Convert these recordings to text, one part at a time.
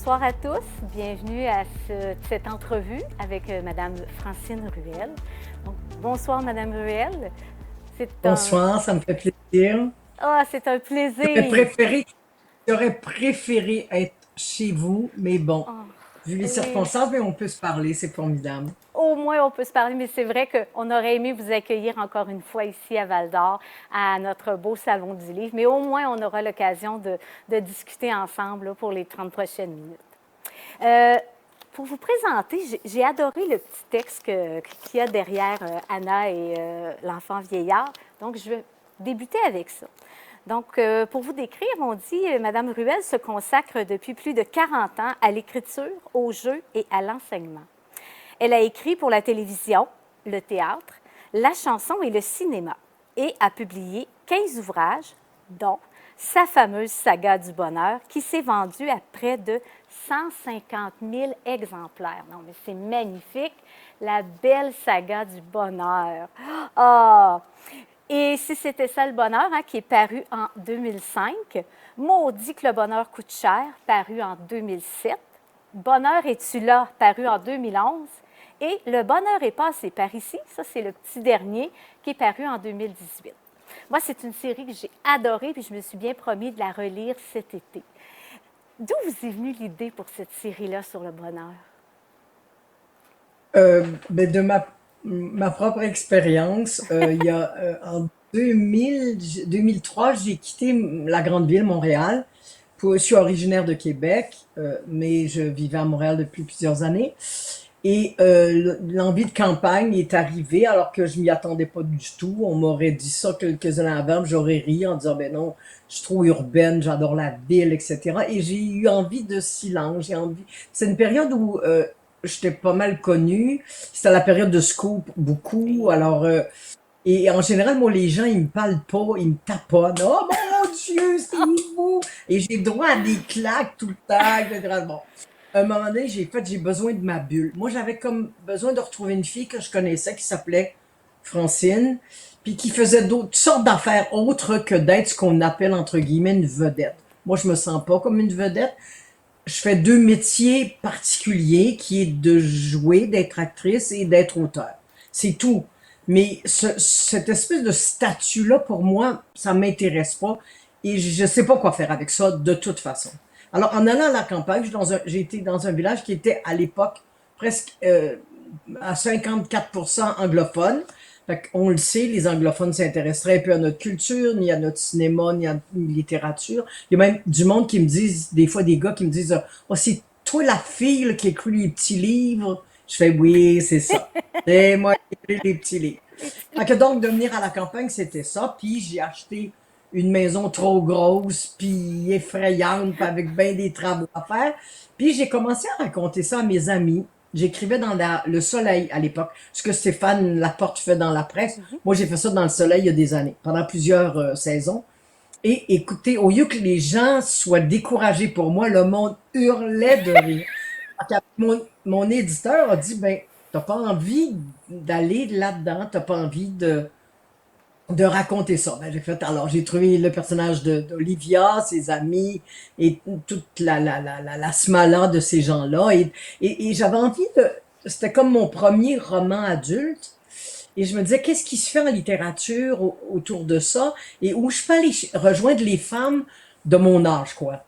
Bonsoir à tous, bienvenue à cette entrevue avec Madame Francine Ruel. Donc, bonsoir Madame Ruel, c'est un, Bonsoir, ça me fait plaisir. c'est un J'aurais plaisir. préféré, j'aurais préféré être chez vous, mais bon, Oh, vu les oui, circonstances, mais on peut se parler, c'est formidable. au moins on peut se parler, mais c'est vrai qu'on aurait aimé vous accueillir encore une fois ici à Val-d'Or, à notre beau salon du livre, mais au moins on aura l'occasion de discuter ensemble là, pour les 30 prochaines minutes. Euh, pour vous présenter, j'ai adoré le petit texte qu'il y a derrière Anna et l'enfant vieillard. Donc, je vais débuter avec ça. Donc, pour vous décrire, on dit Madame Ruel se consacre depuis plus de 40 ans à l'écriture, au jeu et à l'enseignement. Elle a écrit pour la télévision, le théâtre, la chanson et le cinéma et a publié 15 ouvrages, dont sa fameuse saga du bonheur qui s'est vendue à près de 150 000 exemplaires. Non, mais c'est magnifique, la belle saga du bonheur. Ah! Et si c'était ça le bonheur, hein, qui est paru en 2005, Maudit que le bonheur coûte cher, paru en 2007, Bonheur es-tu là, paru en 2011, et Le bonheur est passé par ici, ça c'est le petit dernier, qui est paru en 2018. Moi, c'est une série que j'ai adorée, puis je me suis bien promis de la relire cet été. D'où vous est venue l'idée pour cette série-là sur le bonheur? Ben, de ma propre expérience, il y a en 2003, j'ai quitté la grande ville, Montréal. Je suis originaire de Québec, mais je vivais à Montréal depuis plusieurs années. Et l'envie de campagne est arrivée alors que je m'y attendais pas du tout. On m'aurait dit ça quelques années avant, j'aurais ri en disant ben non, je suis trop urbaine, j'adore la ville, etc. Et j'ai eu envie de silence. J'ai envie. C'est une période où j'étais pas mal connue. C'était la période de Scoop beaucoup. Et Alors et en général, moi, les gens, ils me parlent pas, ils me taponnent. Oh mon Dieu, c'est vous! Et j'ai droit à des claques tout le temps, etc. Bon. À un moment donné, j'ai besoin de ma bulle. Moi, j'avais comme besoin de retrouver une fille que je connaissais qui s'appelait Francine, puis qui faisait d'autres sortes d'affaires autres que d'être ce qu'on appelle, entre guillemets, une vedette. Moi, je me sens pas comme une vedette. Je fais deux métiers particuliers qui est de jouer, d'être actrice et d'être auteur. C'est tout. Mais cette espèce de statut-là, pour moi, ça m'intéresse pas et je sais pas quoi faire avec ça de toute façon. Alors, en allant à la campagne, j'ai été dans un village qui était à l'époque presque à 54% anglophone. Fait on le sait, les anglophones s'intéresseraient un peu à notre culture, ni à notre cinéma, ni à notre littérature. Il y a même du monde qui me disent, des fois des gars qui me disent, oh, c'est toi la fille là, qui écrit les petits livres. Je fais oui, c'est ça. C'est moi qui écris les petits livres. Fait que donc, de venir à la campagne, c'était ça. Puis j'ai acheté une maison trop grosse, puis effrayante, puis avec bien des travaux à faire. Puis j'ai commencé à raconter ça à mes amis. J'écrivais dans le Soleil à l'époque, ce que Stéphane Laporte fait dans la presse. Moi, j'ai fait ça dans le Soleil il y a des années, pendant plusieurs saisons. Et écoutez, au lieu que les gens soient découragés pour moi, le monde hurlait de rire. Mon éditeur a dit, ben, t'as pas envie d'aller là-dedans, t'as pas envie de raconter ça. Ben, j'ai fait, alors j'ai trouvé le personnage d'Olivia, ses amis et toute la smala de ces gens-là. Et j'avais envie de... C'était comme mon premier roman adulte. Et je me disais, qu'est-ce qui se fait en littérature autour de ça et où je peux aller rejoindre les femmes de mon âge, quoi.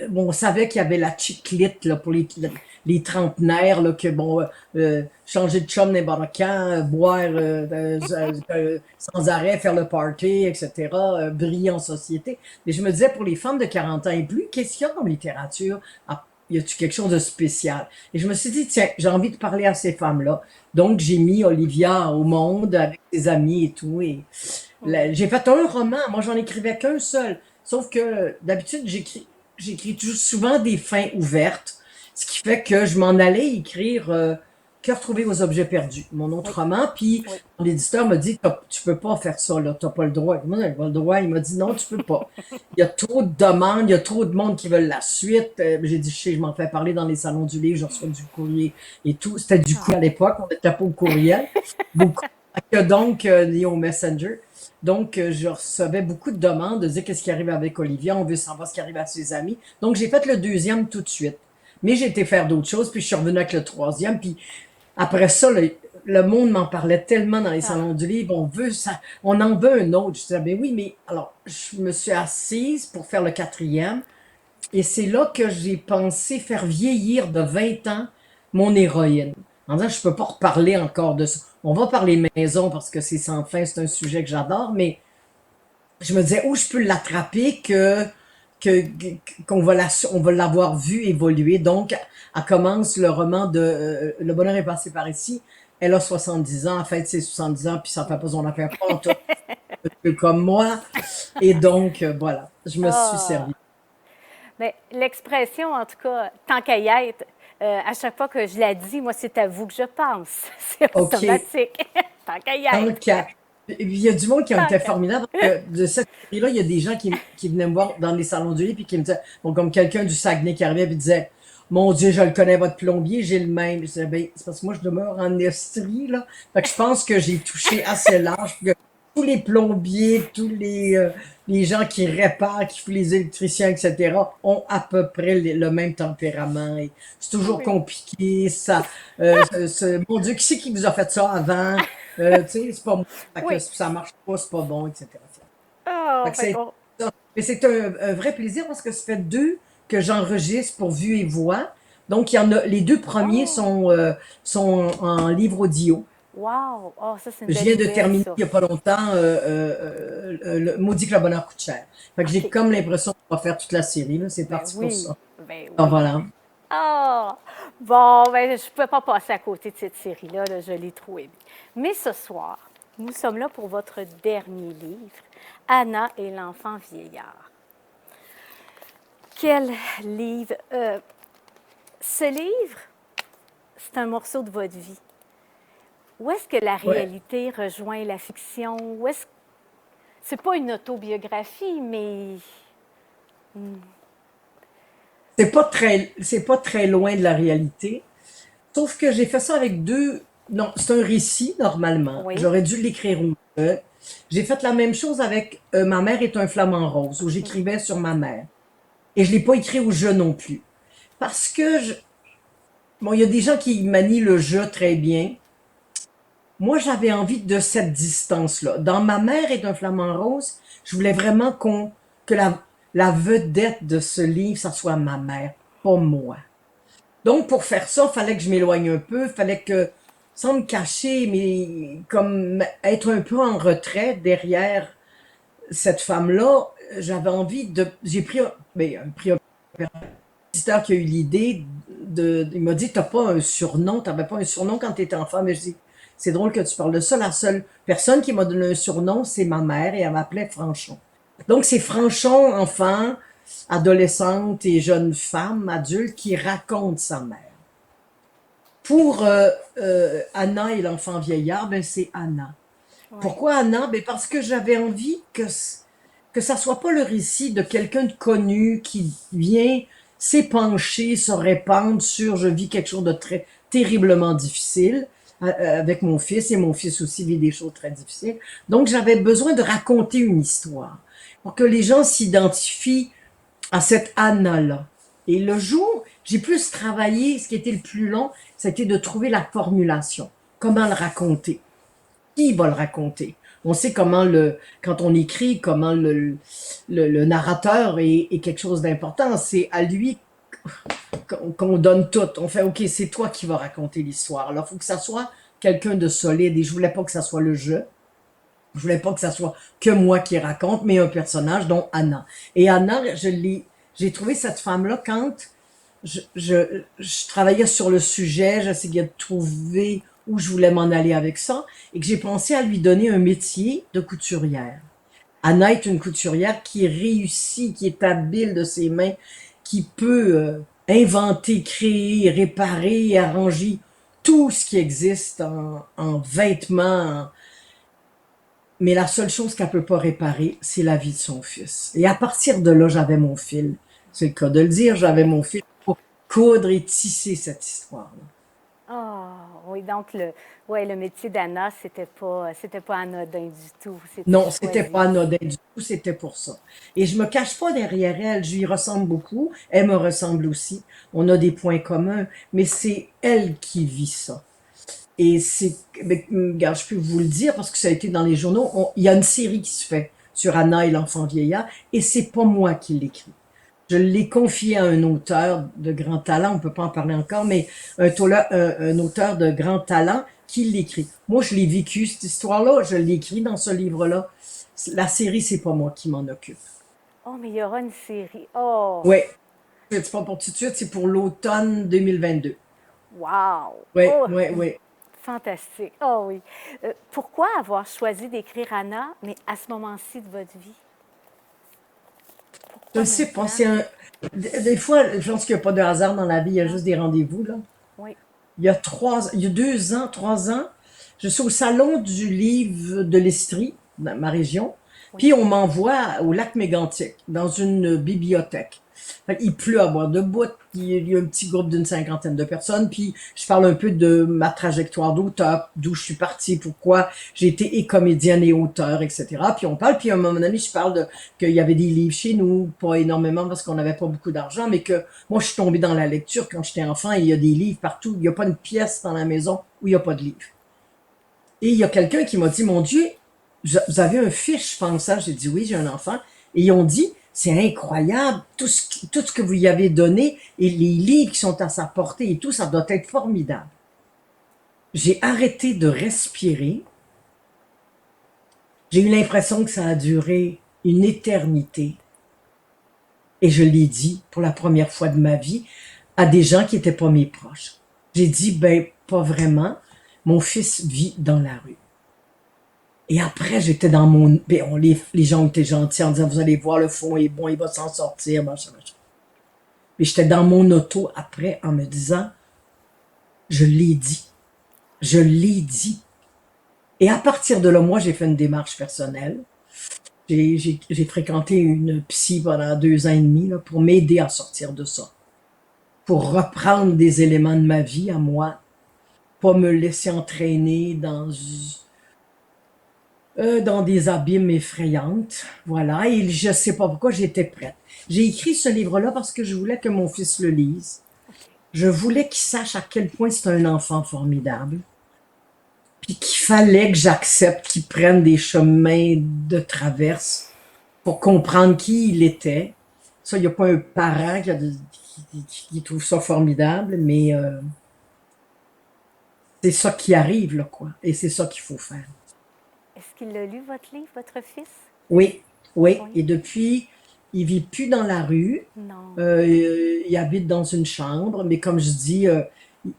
Bon, on savait qu'il y avait la chiclite là, pour les trentenaires, là, que bon, changer de chum n'importe quand, boire sans arrêt, faire le party, etc., briller en société. Mais je me disais, pour les femmes de 40 ans et plus, qu'est-ce qu'il y a comme littérature? Ah, y a-tu quelque chose de spécial? Et je me suis dit, tiens, j'ai envie de parler à ces femmes-là. Donc, j'ai mis Olivia au monde avec ses amis et tout. Et oui. j'ai fait un roman. Moi, j'en écrivais qu'un seul. Sauf que d'habitude, j'écris souvent des fins ouvertes. Ce qui fait que je m'en allais écrire Que retrouver aux objets perdus, mon Oui, autre roman. Puis oui. mon éditeur m'a dit, tu peux pas faire ça, là, t'as pas le droit. Moi, j'ai pas le droit. Il m'a dit, non, tu peux pas. Il y a trop de demandes, il y a trop de monde qui veulent la suite. J'ai dit, je sais, je m'en fais parler dans les salons du livre, je reçois du courrier et tout. C'était du Ah. coup à l'époque, on n'était pas au courriel. Beaucoup. Donc, ni au Messenger. Donc, je recevais beaucoup de demandes de dire qu'est-ce qui arrive avec Olivia, on veut savoir ce qui arrive à ses amis. Donc, j'ai fait le deuxième tout de suite. Mais j'ai été faire d'autres choses, puis je suis revenue avec le troisième, puis après ça, le monde m'en parlait tellement dans les Ah, salons du livre, on veut ça, on en veut un autre. Je disais, ben oui, mais alors, je me suis assise pour faire le quatrième, et c'est là que j'ai pensé faire vieillir de 20 ans mon héroïne. En disant, je peux pas reparler encore de ça. On va parler maison parce que c'est sans fin, c'est un sujet que j'adore, mais je me disais où je peux l'attraper que qu'on va on va l'avoir vu évoluer. Donc, elle commence le roman de Le bonheur est passé par ici. Elle a 70 ans, elle fête ses 70 ans, puis ça fait pas son affaire pas en tout, un peu comme moi. Et donc, voilà, je me suis ah. servi. Mais l'expression, en tout cas, tant qu'à y être, à chaque fois que je la dis, moi, c'est à vous que je pense. C'est OK. automatique. Tant qu'à y Tant être. qu'à. Il y a du monde qui ont Tant été qu'à. formidable parce que de cette série-là, il y a des gens qui venaient me voir dans les salons du livre et qui me disaient, bon, comme quelqu'un du Saguenay qui arrivait et disait, mon Dieu, je le connais, votre plombier, j'ai le même. Je disais, ben, c'est parce que moi, je demeure en Estrie, là. Fait que je pense que j'ai touché assez large pour que tous les plombiers, tous les gens qui réparent, qui font les électriciens, etc., ont à peu près le même tempérament. Et c'est toujours Oui. compliqué, ça. Mon Dieu, qui c'est qui vous a fait ça avant? Tu sais, c'est pas moi. Fait que Oui. ça marche pas, c'est pas bon, etc. Fait Oh, que fait c'est qu'on- ça. Mais c'est un vrai plaisir parce que ça fait deux que j'enregistre pour Vue et Voix. Donc, il y en a, les deux premiers Oh, sont en livre audio. wow. Oh, ça, c'est une Je belle viens de nouvelle, terminer ça. il n'y a pas longtemps le Maudit que le bonheur coûte cher. Fait que j'ai OK. comme l'impression qu'on va faire toute la série, là. C'est Ben parti pour oui. ça. Ben Donc oui. voilà. Ah! Bon, ben, je ne pouvais pas passer à côté de cette série-là. Là, je l'ai trop aimée. Mais ce soir, nous sommes là pour votre dernier livre, Anna et l'enfant vieillard. Quel livre! Ce livre, c'est un morceau de votre vie. Où est-ce que la Ouais. réalité rejoint la fiction? Où est-ce... C'est pas une autobiographie, mais... C'est pas très loin de la réalité. Sauf que j'ai fait ça avec deux. Non, c'est un récit normalement. Oui. J'aurais dû l'écrire au jeu. J'ai fait la même chose avec Ma mère est un flamant rose, où j'écrivais sur ma mère. Et je l'ai pas écrit au jeu non plus. Parce que, bon, il y a des gens qui manient le jeu très bien. Moi, j'avais envie de cette distance-là. Dans Ma mère est un flamant rose, je voulais vraiment que la vedette de ce livre, ça soit ma mère, pas moi. Donc, pour faire ça, il fallait que je m'éloigne un peu, il fallait que, sans me cacher, mais comme être un peu en retrait derrière cette femme-là, j'avais envie de... J'ai pris un éditeur qui a eu l'idée il m'a dit, t'as pas un surnom, t'avais pas un surnom quand t'étais enfant, mais je dis, c'est drôle que tu parles de ça, la seule personne qui m'a donné un surnom, c'est ma mère, et elle m'appelait Franchon. Donc, c'est Franchon, enfant, adolescente et jeune femme, adulte, qui raconte sa mère. Pour Anna et l'enfant vieillard, ben c'est Anna. Oui. Pourquoi Anna? Ben parce que j'avais envie que ça soit pas le récit de quelqu'un de connu qui vient s'épancher, se répandre sur je vis quelque chose de très terriblement difficile avec mon fils, et mon fils aussi vit des choses très difficiles. Donc j'avais besoin de raconter une histoire pour que les gens s'identifient à cette Anna-là. Et le jour, j'ai plus travaillé, ce qui était le plus long, c'était de trouver la formulation. Comment le raconter? Qui va le raconter? On sait comment quand on écrit, comment le narrateur est quelque chose d'important. C'est à lui qu'on donne tout. On fait, OK, c'est toi qui vas raconter l'histoire. Alors, il faut que ça soit quelqu'un de solide. Et je voulais pas que ça soit le jeu. Je voulais pas que ça soit que moi qui raconte, mais un personnage, dont Anna. Et Anna, j'ai trouvé cette femme-là quand je travaillais sur le sujet, j'essayais de trouver où je voulais m'en aller avec ça, et que j'ai pensé à lui donner un métier de couturière. Anna est une couturière qui réussit, qui est habile de ses mains, qui peut inventer, créer, réparer, arranger tout ce qui existe en vêtements. Mais la seule chose qu'elle peut pas réparer, c'est la vie de son fils. Et à partir de là, j'avais mon fil. C'est le cas de le dire, j'avais mon fil pour coudre et tisser cette histoire-là. Oh, oui, donc ouais, le métier d'Anna, c'était pas anodin du tout. C'était Non, c'était choisi. pas anodin du tout, c'était pour ça. Et je me cache pas derrière elle, je lui ressemble beaucoup, elle me ressemble aussi. On a des points communs, mais c'est elle qui vit ça. Et c'est, mais, regarde, je peux vous le dire parce que ça a été dans les journaux. Il y a une série qui se fait sur Anna et l'enfant vieillard, et c'est pas moi qui l'écris. Je l'ai confié à un auteur de grand talent, on peut pas en parler encore, mais un auteur de grand talent qui l'écrit. Moi, je l'ai vécu, cette histoire-là, je l'ai écrit dans ce livre-là. La série, c'est pas moi qui m'en occupe. Oh, mais il y aura une série. Oh, Ouais, c'est pas pour tout de suite, c'est pour l'automne 2022. wow! Ouais, Oh, ouais, ouais. fantastique. Oh oui. Pourquoi avoir choisi d'écrire Anna, mais à ce moment-ci de votre vie? Je Pourquoi ne sais pas, maintenant? des fois, je pense qu'il n'y a pas de hasard dans la vie, il y a Non? juste des rendez-vous, là. Oui, Il y a 2 ans, 3 ans, je suis au salon du livre de l'Estrie, dans ma région, oui. puis on m'envoie au lac Mégantic, dans une bibliothèque. Il pleut à boire debout, il y a un petit groupe d'une cinquantaine de personnes, puis je parle un peu de ma trajectoire d'auteur, d'où je suis partie, pourquoi j'ai été et comédienne et auteur, etc. Puis on parle, puis à un moment donné, je parle qu'il y avait des livres chez nous, pas énormément parce qu'on n'avait pas beaucoup d'argent, mais que moi, je suis tombée dans la lecture quand j'étais enfant, et il y a des livres partout. Il n'y a pas une pièce dans la maison où il n'y a pas de livres. Et il y a quelqu'un qui m'a dit, mon Dieu, vous avez un fils, je pense, ça. J'ai dit, oui, j'ai un enfant. Et ils ont dit, c'est incroyable, tout ce que vous y avez donné et les livres qui sont à sa portée et tout, ça doit être formidable. J'ai arrêté de respirer. J'ai eu l'impression que ça a duré une éternité. Et je l'ai dit pour la première fois de ma vie à des gens qui n'étaient pas mes proches. J'ai dit, ben, pas vraiment. Mon fils vit dans la rue. Et après, j'étais dans mon... Ben, les gens étaient gentils en disant, vous allez voir, le fond est bon, il va s'en sortir, machin, machin. Mais j'étais dans mon auto après en me disant, je l'ai dit. Je l'ai dit. Et à partir de là, moi, j'ai fait une démarche personnelle. J'ai fréquenté une psy pendant 2 ans et demi là, pour m'aider à sortir de ça. Pour reprendre des éléments de ma vie à moi. Pas me laisser entraîner dans des abîmes effrayantes. Voilà, et je sais pas pourquoi j'étais prête. J'ai écrit ce livre-là parce que je voulais que mon fils le lise. OK. Je voulais qu'il sache à quel point c'est un enfant formidable. Puis qu'il fallait que j'accepte qu'il prenne des chemins de traverse pour comprendre qui il était. Ça, il n'y a pas un parent qui trouve ça formidable, mais c'est ça qui arrive, là, quoi. Et c'est ça qu'il faut faire. Est-ce qu'il a lu votre livre, votre fils? Oui, oui. Oui. Et depuis, il vit plus dans la rue. Non. Il habite dans une chambre, mais comme je dis,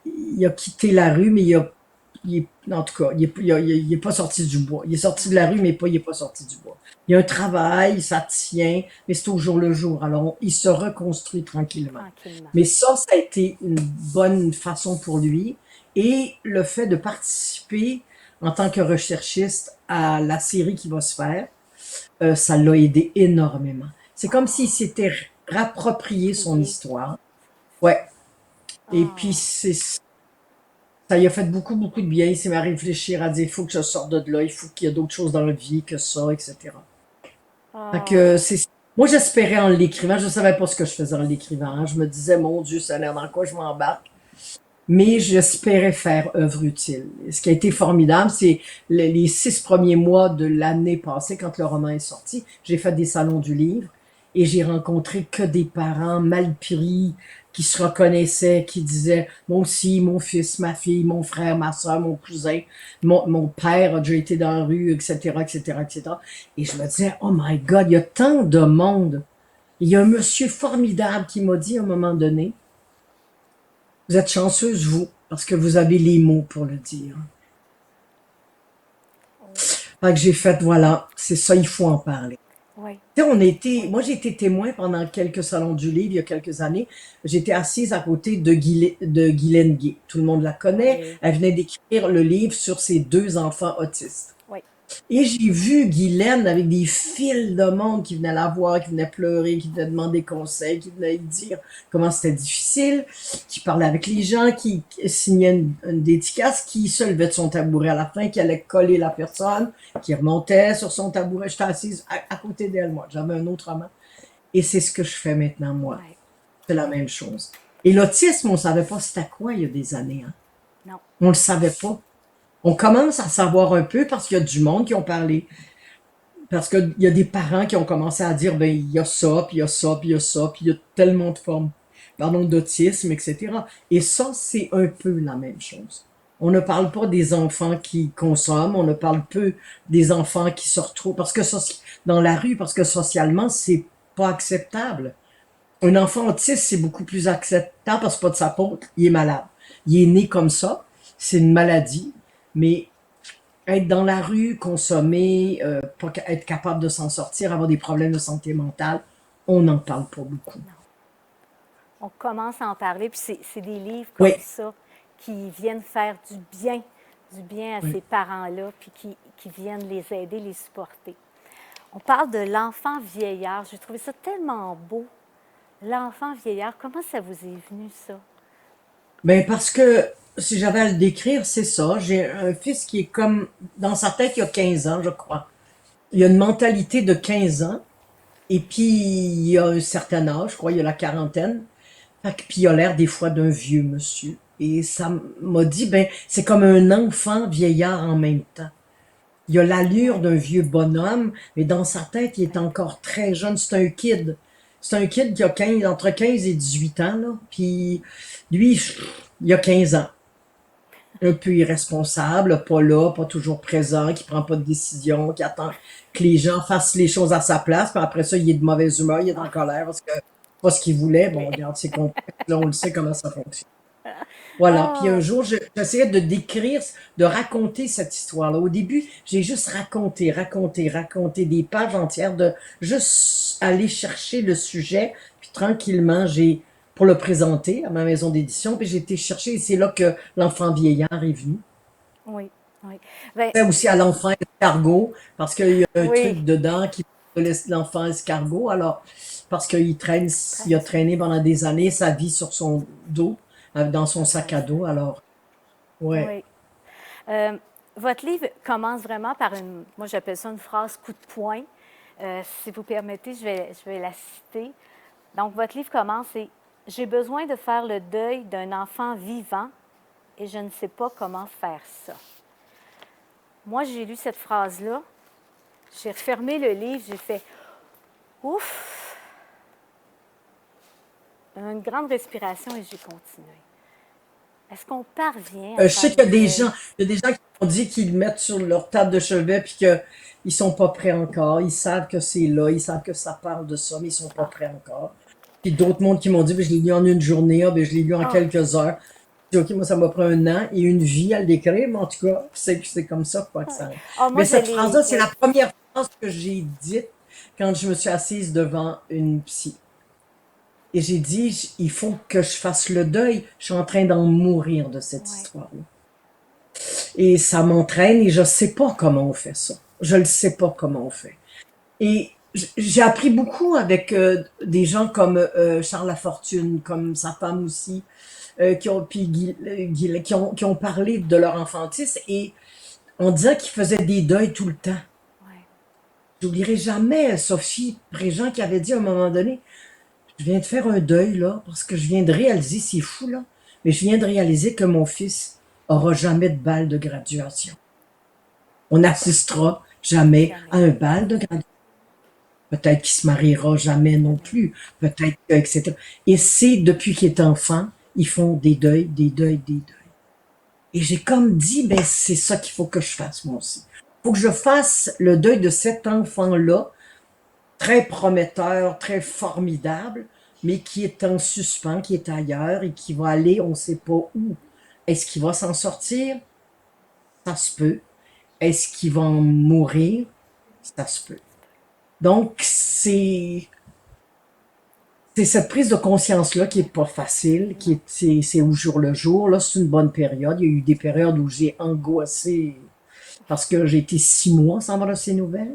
il a quitté la rue, mais en tout cas, il est pas sorti du bois. Il est sorti de la rue, mais il est pas sorti du bois. Il y a un travail, ça tient, mais c'est au jour le jour. Alors, il se reconstruit tranquillement. Tranquillement. Mais ça a été une bonne façon pour lui. Et le fait de participer en tant que recherchiste à la série qui va se faire, ça l'a aidé énormément. C'est comme s'il s'était rapproprié son Prier. histoire. Ouais. Et puis, Oh. ça lui a fait beaucoup, beaucoup de bien. Il s'est mis à réfléchir, à dire, il faut que je sorte de là, il faut qu'il y ait d'autres choses dans la vie que ça, etc. Fait que Oh. c'est... Moi, j'espérais en l'écrivant. Je ne savais pas ce que je faisais en l'écrivant, hein. Je me disais, mon Dieu, ça a l'air dans quoi je m'embarque. Mais j'espérais faire œuvre utile. Et ce qui a été formidable, c'est les 6 premiers mois de l'année passée, quand le roman est sorti, j'ai fait des salons du livre et j'ai rencontré que des parents mal pris, qui se reconnaissaient, qui disaient, moi aussi, mon fils, ma fille, mon frère, ma soeur, mon cousin, mon père a déjà été dans la rue, etc., etc., etc. Et je me disais, oh my God, il y a tant de monde. Il y a un monsieur formidable qui m'a dit à un moment donné, vous êtes chanceuse, vous, parce que vous avez les mots pour le dire. Oh. Fait que j'ai fait, voilà, c'est ça, il faut en parler. Oui. Tu sais, Oui. moi j'ai été témoin pendant quelques salons du livre il y a quelques années. J'étais assise à côté de Guylaine Gay. Tout le monde la connaît. Oui. Elle venait d'écrire le livre sur ses 2 enfants autistes. Oui. Et j'ai vu Guylaine avec des files de monde qui venaient la voir, qui venaient pleurer, qui venaient demander conseil, qui venaient lui dire comment c'était difficile, qui parlait avec les gens, qui signait une dédicace, qui se levait de son tabouret à la fin, qui allait coller la personne, qui remontait sur son tabouret. J'étais assise à côté d'elle, moi. J'avais un autre amant. Et c'est ce que je fais maintenant, moi. Ouais. C'est la même chose. Et l'autisme, on ne savait pas c'était quoi il y a des années. Hein? Non. On ne le savait pas. On commence à savoir un peu parce qu'il y a du monde qui ont parlé. Parce qu'il y a des parents qui ont commencé à dire, ben, il y a ça, puis il y a ça, puis il y a ça, puis il y a tellement de formes, pardon, d'autisme, etc. Et ça, c'est un peu la même chose. On ne parle pas des enfants qui consomment, on ne parle peu des enfants qui se retrouvent, parce que dans la rue, parce que socialement, c'est pas acceptable. Un enfant autiste, c'est beaucoup plus acceptable parce que c'est pas de sa faute, il est malade. Il est né comme ça, c'est une maladie, mais être dans la rue, consommer, pas être capable de s'en sortir, avoir des problèmes de santé mentale, on n'en parle pas beaucoup. On commence à en parler, puis c'est des livres Oui, comme ça qui viennent faire du bien à oui. ces parents-là, puis qui viennent les aider, les supporter. On parle de l'enfant vieillard. J'ai trouvé ça tellement beau. L'enfant vieillard, comment ça vous est venu, ça? Ben parce que si j'avais à le décrire, c'est ça. J'ai un fils qui est comme, dans sa tête, il a 15 ans, je crois. Il a une mentalité de 15 ans, et puis il a un certain âge, je crois, il a la quarantaine. Puis il a l'air des fois d'un vieux monsieur. Et ça m'a dit, ben, c'est comme un enfant vieillard en même temps. Il a l'allure Oui, d'un vieux bonhomme, mais dans sa tête, il est encore très jeune. C'est un kid. C'est un kid qui a 15, entre 15 et 18 ans, là. Puis lui, il a 15 ans. Un peu irresponsable, pas là, pas toujours présent, qui prend pas de décision, qui attend que les gens fassent les choses à sa place. Puis après ça, il est de mauvaise humeur, il est en colère parce que c'est pas ce qu'il voulait. Bon, regarde, c'est complexe. Là, on le sait comment ça fonctionne. Voilà. Puis un oh, jour, j'essayais de décrire, de raconter cette histoire-là. Au début, j'ai juste raconté des pages entières de juste aller chercher le sujet. Puis tranquillement, pour le présenter à ma maison d'édition, puis j'ai été chercher, et c'est là que l'enfant vieillard est venu. oui, oui. Ben, C'est aussi à l'enfant escargot, parce qu'il y a un oui, truc dedans qui laisse l'enfant escargot. Alors, parce il a trace. traîné pendant des années sa vie sur son dos, dans son sac à dos. Alors, ouais. Oui. Euh, Votre livre commence vraiment par moi j'appelle ça une phrase coup de poing. Si vous permettez, je vais la citer. Donc, votre livre commence et j'ai besoin de faire le deuil d'un enfant vivant et je ne sais pas comment faire ça. Moi, j'ai lu cette phrase-là, j'ai refermé le livre, j'ai fait ouf, une grande respiration et j'ai continué. Est-ce qu'on parvient à Je faire sais qu'il y a le des deuil? gens, il y a des gens qui ont dit qu'ils le mettent sur leur table de chevet puis qu'ils sont pas prêts encore. Ils savent que c'est là, ils savent que ça parle de ça, mais ils sont pas Ah, prêts encore. Puis d'autres mondes qui m'ont dit, ben, je l'ai lu en une journée, ah, ben, je l'ai lu en ah, quelques heures. J'ai dit, ok, moi, ça m'a pris un an et une vie à le décrire, mais en tout cas, c'est comme ça, quoi, que ça. ah, moi Mais je cette l'ai, phrase-là, c'est la oui. première phrase que j'ai dite quand je me suis assise devant une psy. Et j'ai dit, il faut que je fasse le deuil. Je suis en train d'en mourir de cette Ouais. histoire-là. Et ça m'entraîne et je sais pas comment on fait ça. Je ne sais pas comment on fait. Et j'ai appris beaucoup avec des gens comme Charles Lafortune, comme sa femme aussi, qui ont, puis qui ont parlé de leur enfantisme et on disait qu'ils faisaient des deuils tout le temps. Ouais. J'oublierai jamais Sophie Préjean qui avait dit à un moment donné, je viens de faire un deuil là, parce que je viens de réaliser, c'est fou là, mais je viens de réaliser que mon fils aura jamais de bal de graduation. On n'assistera jamais Jamais. à un bal de graduation. Peut-être qu'il se mariera jamais non Jamais. plus. Peut-être que, etc. Et c'est depuis qu'il est enfant, ils font des deuils, des deuils, des deuils. Et j'ai comme dit, ben c'est ça qu'il faut que je fasse moi aussi. Il faut que je fasse le deuil de cet enfant-là, très prometteur, très formidable, mais qui est en suspens, qui est ailleurs et qui va aller, on ne sait pas où. Est-ce qu'il va s'en sortir? Ça se peut. Est-ce qu'il va en mourir? Ça se peut. Donc, c'est cette prise de conscience-là qui est pas facile, c'est au jour le jour. Là, c'est une bonne période. Il y a eu des périodes où j'ai angoissé parce que j'ai été 6 mois sans avoir de ses nouvelles.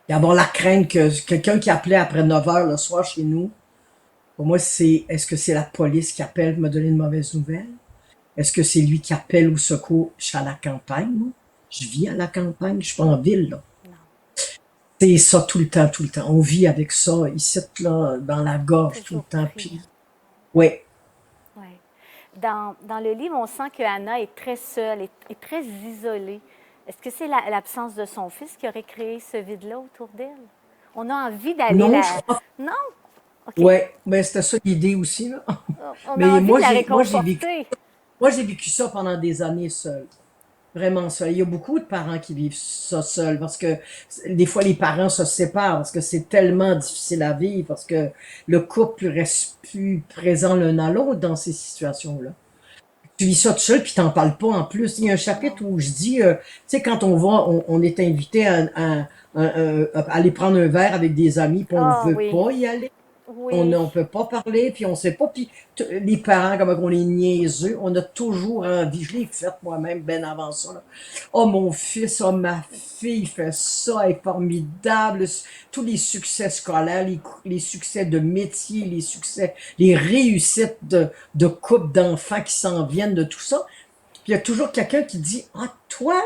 Et avoir la crainte que quelqu'un qui appelait après 9 heures le soir chez nous, pour moi, est-ce que c'est la police qui appelle pour me donner de mauvaises nouvelles? Est-ce que c'est lui qui appelle au secours? Je suis à la campagne, moi. Je vis à la campagne, je suis pas en ville, là. Non, C'est ça tout le temps, tout le temps. On vit avec ça, ici, là, dans la gorge, tout le toujours temps. pris. Puis, ouais, Ouais. Dans le livre, on sent que Anna est très seule, est très isolée. Est-ce que c'est l'absence de son fils qui aurait créé ce vide-là autour d'elle? On a envie d'aller non, je la... crois. Non? OK. Ouais, mais c'était ça l'idée aussi, là. On a Mais envie de la vécu, réconforter. moi, j'ai vécu ça pendant des années seul. Vraiment seul. Il y a beaucoup de parents qui vivent ça seuls parce que des fois les parents se séparent parce que c'est tellement difficile à vivre parce que le couple reste plus présent l'un à l'autre dans ces situations-là. Tu vis ça tout seul puis t'en parles pas en plus. Il y a un chapitre Non. où je dis, tu sais, quand on est invité à aller prendre un verre avec des amis puis on Ah veut oui, pas y aller. On oui. ne peut pas parler, puis on sait pas. Puis les parents, comme on est niaiseux, on a toujours envie. Je l'ai fait moi-même bien avant ça, là. Oh, mon fils, oh, ma fille fait ça, elle est formidable. Tous les succès scolaires, les succès de métier, les succès, les réussites de couple d'enfants qui s'en viennent, de tout ça. Puis il y a toujours quelqu'un qui dit, ah, toi,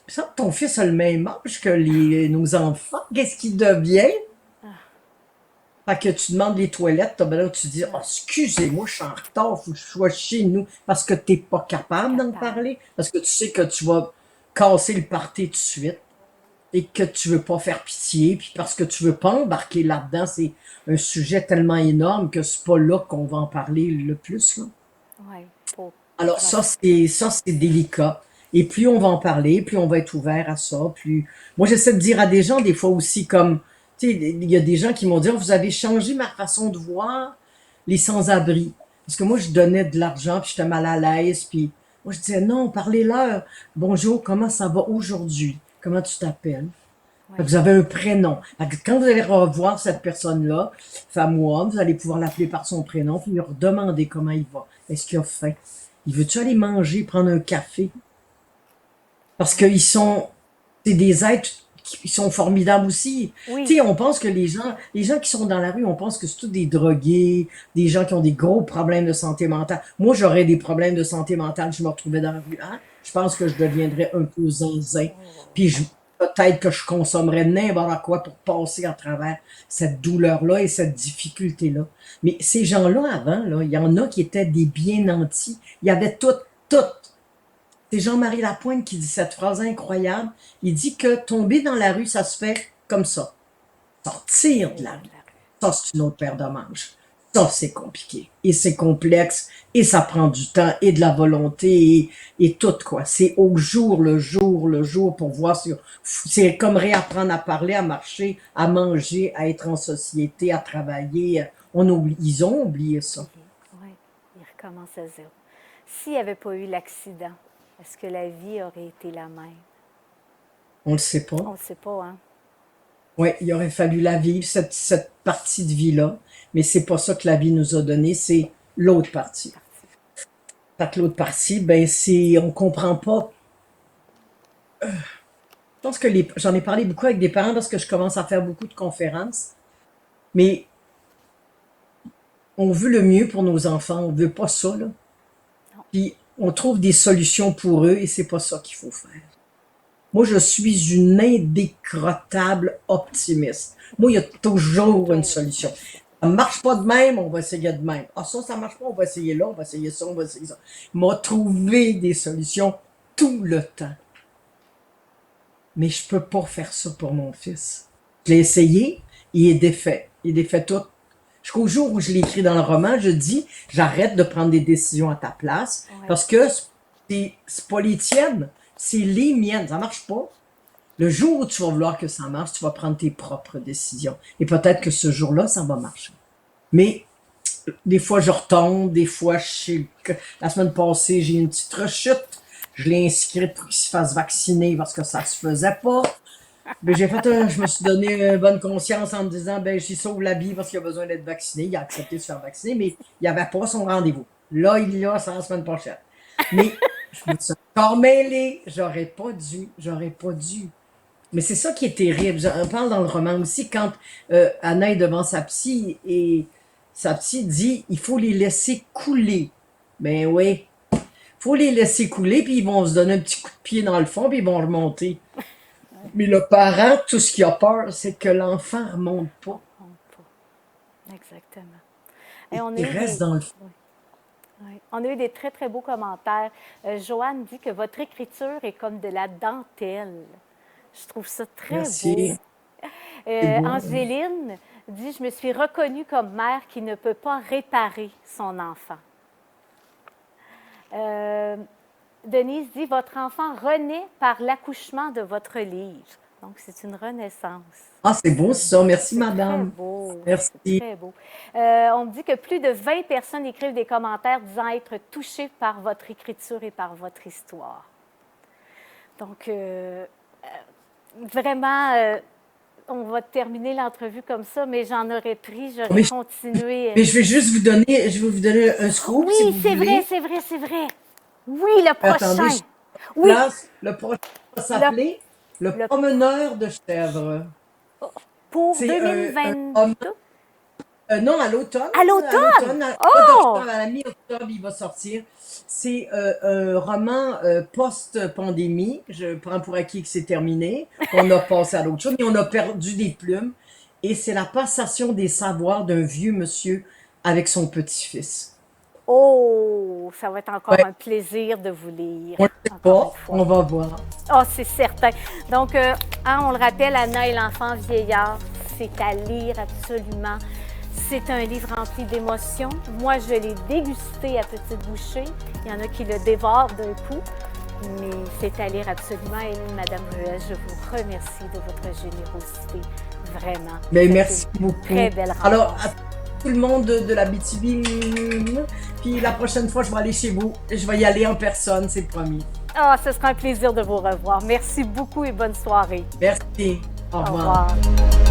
ça, ton fils a le même âge que nos enfants, qu'est-ce qu'il devient? Fait que tu demandes les toilettes, ben là, tu dis, oh, excusez-moi, je suis en retard, faut que je sois chez nous, parce que t'es pas capable d'en Capable. parler, parce que tu sais que tu vas casser le party tout de suite, et que tu veux pas faire pitié, puis parce que tu veux pas embarquer là-dedans, c'est un sujet tellement énorme que c'est pas là qu'on va en parler le plus, là. Oui, pour Alors proche. ça, c'est délicat. Et plus on va en parler, plus on va être ouvert à ça. Plus moi, j'essaie de dire à des gens des fois aussi comme, tu sais, il y a des gens qui m'ont dit, oh, vous avez changé ma façon de voir les sans-abri. Parce que moi, je donnais de l'argent, puis j'étais mal à l'aise, puis moi, je disais, non, parlez-leur. Bonjour, comment ça va aujourd'hui? Comment tu t'appelles? Fait Oui, que vous avez un prénom. Fait que quand vous allez revoir cette personne-là, femme ou homme, vous allez pouvoir l'appeler par son prénom, puis lui demander comment il va. Est-ce qu'il a faim? Il veut-tu aller manger, prendre un café? Parce oui. qu'ils sont, c'est des êtres qui sont formidables aussi. Tu Oui, sais, on pense que les gens qui sont dans la rue, on pense que c'est tous des drogués, des gens qui ont des gros problèmes de santé mentale. Moi, j'aurais des problèmes de santé mentale, je me retrouvais dans la rue. Hein? Je pense que je deviendrais un peu zinzin. Puis peut-être que je consommerais n'importe quoi pour passer à travers cette douleur-là et cette difficulté-là. Mais ces gens-là, avant, là, il y en a qui étaient des bien nantis. Il y avait tout. C'est Jean-Marie Lapointe qui dit cette phrase incroyable. Il dit que tomber dans la rue, ça se fait comme ça. Sortir de sortir la de rue, la rue. ça, c'est une autre paire de manches. Ça, c'est compliqué. Et c'est complexe. Et ça prend du temps et de la volonté et tout, quoi. C'est au jour, le jour pour voir si... C'est comme réapprendre à parler, à marcher, à manger, à être en société, à travailler. Ils ont oublié ça. Oui, il recommence à zéro. S'il n'y avait pas eu l'accident, est-ce que la vie aurait été la même? On le sait pas. On ne sait pas, hein? Oui, il aurait fallu la vivre, cette partie de vie-là. Mais c'est pas ça que la vie nous a donné, c'est l'autre partie. Parti. Fait que l'autre partie, ben, on comprend pas. Je pense que j'en ai parlé beaucoup avec des parents parce que je commence à faire beaucoup de conférences. Mais on veut le mieux pour nos enfants, on veut pas ça, là. Non. Puis on trouve des solutions pour eux et c'est pas ça qu'il faut faire. Moi, je suis une indécrottable optimiste. Moi, il y a toujours une Toujours une solution. solution. Ça ne marche pas de même, on va essayer de même. Ah, ça marche pas, on va essayer là, on va essayer ça, on va essayer ça. Il m'a trouvé des solutions tout le temps. Mais je peux pas faire ça pour mon fils. Je l'ai essayé, il est défait. Il est défait tout. Jusqu'au jour où je l'ai écrit dans le roman, je dis, j'arrête de prendre des décisions à ta place Oui, parce que c'est pas les tiennes, c'est les miennes. Ça marche pas. Le jour où tu vas vouloir que ça marche, tu vas prendre tes propres décisions. Et peut-être que ce jour-là, ça va marcher. Mais des fois, je retombe, des fois, la semaine passée, j'ai une petite rechute. Je l'ai inscrite pour qu'il se fasse vacciner parce que ça se faisait pas. Mais je me suis donné une bonne conscience en me disant, ben, j'y sauve la vie parce qu'il a besoin d'être vacciné. Il a accepté de se faire vacciner, mais il n'avait pas son rendez-vous. Là, il l'a, c'est la semaine prochaine. Mais Je me suis encore mêlée. J'aurais pas dû. Mais c'est ça qui est terrible. J'en parle dans le roman aussi quand Anna est devant sa psy et sa psy dit il faut les laisser couler. Ben oui, faut les laisser couler puis ils vont se donner un petit coup de pied dans le fond puis ils vont remonter. Mais le parent, tout ce qu'il a peur, c'est que l'enfant remonte pas. On pas. Exactement. Et on a Il eu reste dans le fond. oui, oui. On a eu des très, très beaux commentaires. Joanne dit que votre écriture est comme de la dentelle. Je trouve ça très Merci. beau. C'est beau. Angéline dit, je me suis reconnue comme mère qui ne peut pas réparer son enfant. Denise dit, votre enfant renaît par l'accouchement de votre livre. Donc, c'est une renaissance. Ah, c'est beau ça. Merci, C'est très madame. beau. Merci. C'est très beau. On me dit que plus de 20 personnes écrivent des commentaires disant être touchées par votre écriture et par votre histoire. Donc, vraiment, on va terminer l'entrevue comme ça, mais j'en aurais pris, j'aurais Mais, continué. mais je vais vous donner un scoop si Oui, vous c'est voulez. vrai, c'est vrai, c'est vrai. Oui, le Attendez, prochain. je Oui, place. Le prochain va s'appeler Le le- promeneur de chèvres. pour C'est un 2022. non, à l'automne. À l'automne? Pas Oh! d'octobre, à la mi-octobre, il va sortir. C'est un roman post-pandémie. Je prends pour acquis que c'est terminé. On a passé à l'autre chose, mais on a perdu des plumes. Et c'est la passation des savoirs d'un vieux monsieur avec son petit-fils. Oh, ça va être encore Ouais. un plaisir de vous lire. On ne sait Encore pas, une fois. on va voir. Oh, c'est certain. Donc, on le rappelle, Anna et l'enfant vieillard, c'est à lire absolument. C'est un livre rempli d'émotions. Moi, je l'ai dégusté à petites bouchées. Il y en a qui le dévorent d'un coup, mais c'est à lire absolument. Et Madame Ruel, je vous remercie de votre générosité, vraiment. Mais C'est merci une beaucoup. Très belle rencontre. Alors, à tout le monde de la BTB, puis la prochaine fois, je vais aller chez vous. Je vais y aller en personne, c'est promis. Ah, ce sera un plaisir de vous revoir. Merci beaucoup et bonne soirée. Merci. Au Au revoir. revoir.